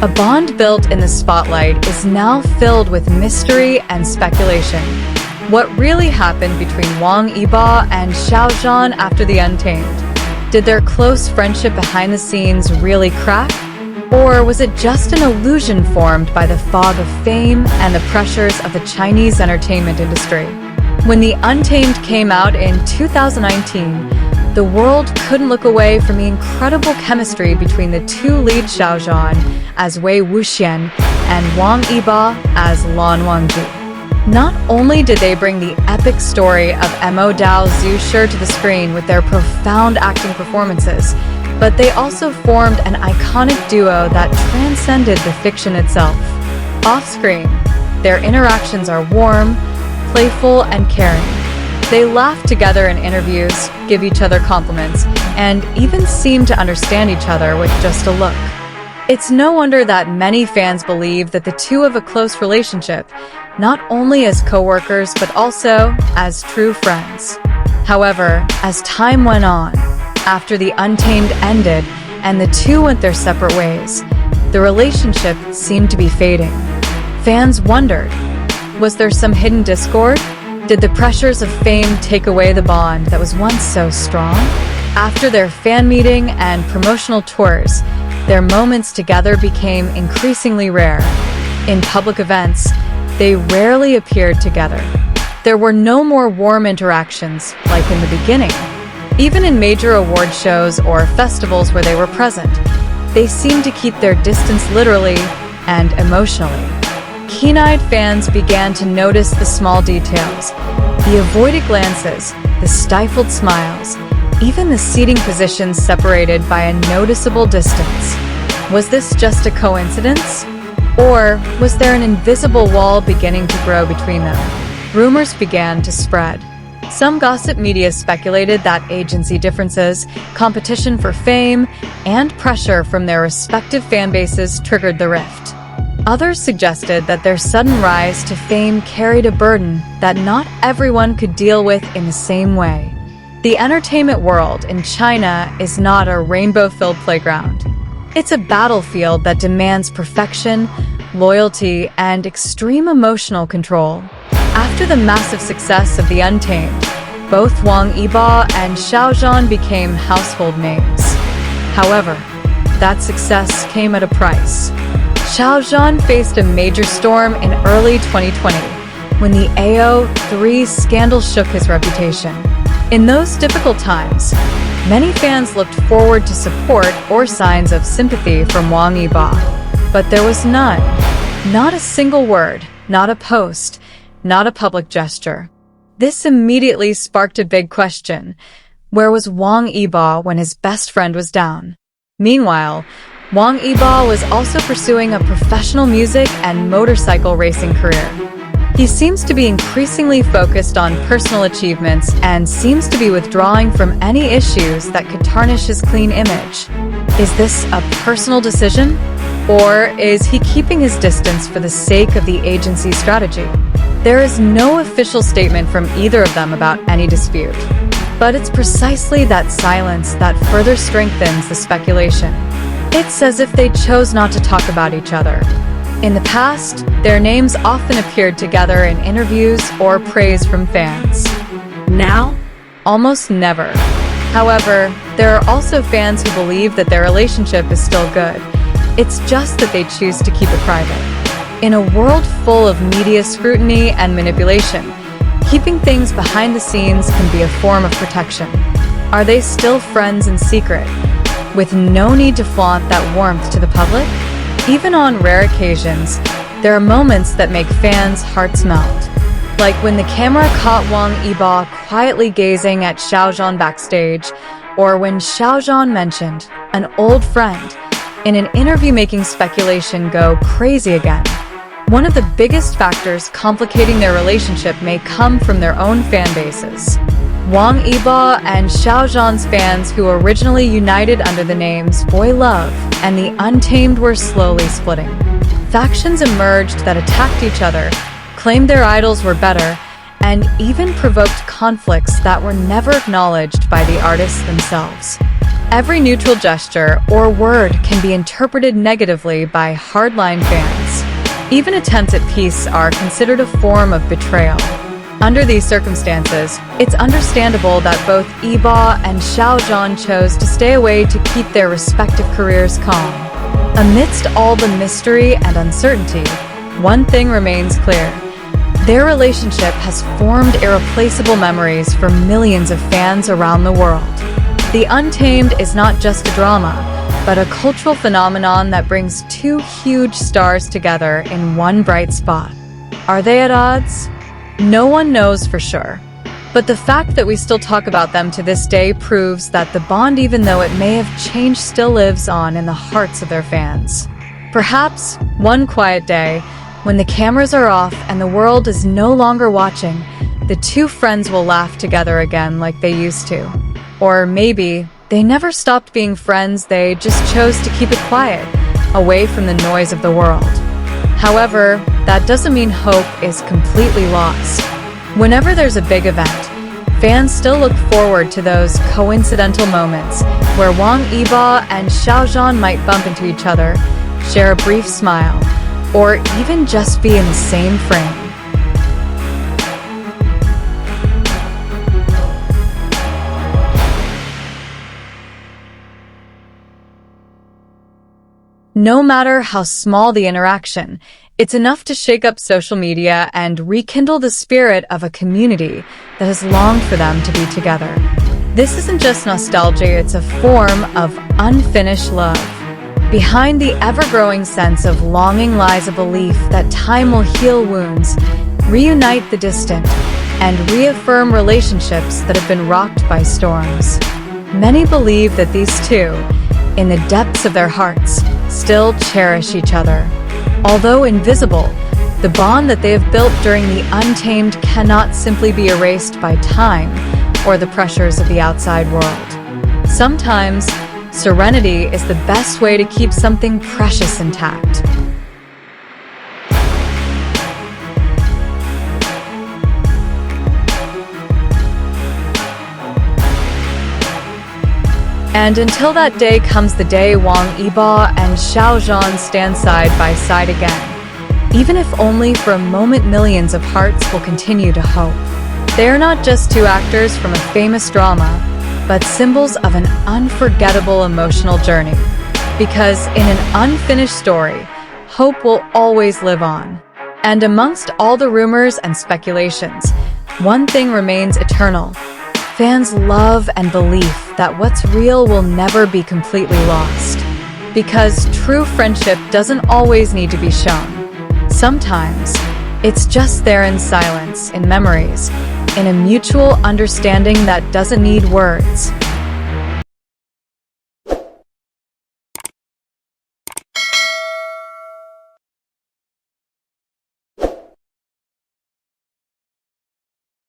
A bond built in the spotlight is now filled with mystery and speculation. What really happened between WANG YIBO and XIAO ZHAN after the Untamed? Did their close friendship behind the scenes really crack? Or was it just an illusion formed by the fog of fame and the pressures of the Chinese entertainment industry? When the Untamed came out in 2019, the world couldn't look away from the incredible chemistry between the two lead XIAO ZHAN as Wei Wuxian and WANG YIBO as Lan Wangji. Not only did they bring the epic story of Mo Dao Zhu to the screen with their profound acting performances, but they also formed an iconic duo that transcended the fiction itself. Off-screen, their interactions are warm, playful, and caring. They laugh together in interviews, give each other compliments, and even seem to understand each other with just a look. It's no wonder that many fans believe that the two have a close relationship, not only as co-workers but also as true friends. However, as time went on, after the Untamed ended and the two went their separate ways, the relationship seemed to be fading. Fans wondered, was there some hidden discord? Did the pressures of fame take away the bond that was once so strong? After their fan meeting and promotional tours, their moments together became increasingly rare. In public events, they rarely appeared together. There were no more warm interactions like in the beginning. Even in major award shows or festivals where they were present, they seemed to keep their distance literally and emotionally. Keen-eyed fans began to notice the small details, the avoided glances, the stifled smiles, even the seating positions separated by a noticeable distance. Was this just a coincidence? Or was there an invisible wall beginning to grow between them? Rumors began to spread. Some gossip media speculated that agency differences, competition for fame, and pressure from their respective fan bases triggered the rift. Others suggested that their sudden rise to fame carried a burden that not everyone could deal with in the same way. The entertainment world in China is not a rainbow-filled playground. It's a battlefield that demands perfection, loyalty, and extreme emotional control. After the massive success of The Untamed, both WANG YIBO and XIAO ZHAN became household names. However, that success came at a price. XIAO ZHAN faced a major storm in early 2020 when the AO3 scandal shook his reputation. In those difficult times, many fans looked forward to support or signs of sympathy from WANG YIBO. But there was none. Not a single word, not a post, not a public gesture. This immediately sparked a big question. Where was WANG YIBO when his best friend was down? Meanwhile, WANG YIBO was also pursuing a professional music and motorcycle racing career. He seems to be increasingly focused on personal achievements and seems to be withdrawing from any issues that could tarnish his clean image. Is this a personal decision? Or is he keeping his distance for the sake of the agency's strategy? There is no official statement from either of them about any dispute. But it's precisely that silence that further strengthens the speculation. It's as if they chose not to talk about each other. In the past, their names often appeared together in interviews or praise from fans. Now, almost never. However, there are also fans who believe that their relationship is still good. It's just that they choose to keep it private. In a world full of media scrutiny and manipulation, keeping things behind the scenes can be a form of protection. Are they still friends in secret, with no need to flaunt that warmth to the public? Even on rare occasions, there are moments that make fans' hearts melt. Like when the camera caught WANG YIBO quietly gazing at XIAO ZHAN backstage, or when XIAO ZHAN mentioned an old friend in an interview, making speculation go crazy again. One of the biggest factors complicating their relationship may come from their own fan bases. WANG YIBO and XIAO ZHAN's fans, who originally united under the names Boy Love and The Untamed, were slowly splitting. Factions emerged that attacked each other, claimed their idols were better, and even provoked conflicts that were never acknowledged by the artists themselves. Every neutral gesture or word can be interpreted negatively by hardline fans. Even attempts at peace are considered a form of betrayal. Under these circumstances, it's understandable that both YIBO and XIAO ZHAN chose to stay away to keep their respective careers calm. Amidst all the mystery and uncertainty, one thing remains clear. Their relationship has formed irreplaceable memories for millions of fans around the world. The Untamed is not just a drama, but a cultural phenomenon that brings two huge stars together in one bright spot. Are they at odds? No one knows for sure. But the fact that we still talk about them to this day proves that the bond, even though it may have changed, still lives on in the hearts of their fans. Perhaps one quiet day, when the cameras are off and the world is no longer watching, the two friends will laugh together again like they used to. Or maybe they never stopped being friends, they just chose to keep it quiet, away from the noise of the world. However, that doesn't mean hope is completely lost. Whenever there's a big event, fans still look forward to those coincidental moments where WANG YIBO and XIAO ZHAN might bump into each other, share a brief smile, or even just be in the same frame. No matter how small the interaction, it's enough to shake up social media and rekindle the spirit of a community that has longed for them to be together. This isn't just nostalgia, it's a form of unfinished love. Behind the ever-growing sense of longing lies a belief that time will heal wounds, reunite the distant, and reaffirm relationships that have been rocked by storms. Many believe that these two, in the depths of their hearts, still cherish each other. Although invisible, the bond that they have built during the Untamed cannot simply be erased by time or the pressures of the outside world. Sometimes, serenity is the best way to keep something precious intact. And until that day comes the day WANG YIBO and XIAO ZHAN stand side by side again. Even if only for a moment, millions of hearts will continue to hope. They are not just two actors from a famous drama, but symbols of an unforgettable emotional journey. Because in an unfinished story, hope will always live on. And amongst all the rumors and speculations, one thing remains eternal. Fans' love and belief that what's real will never be completely lost. Because true friendship doesn't always need to be shown. Sometimes, it's just there in silence, in memories, in a mutual understanding that doesn't need words.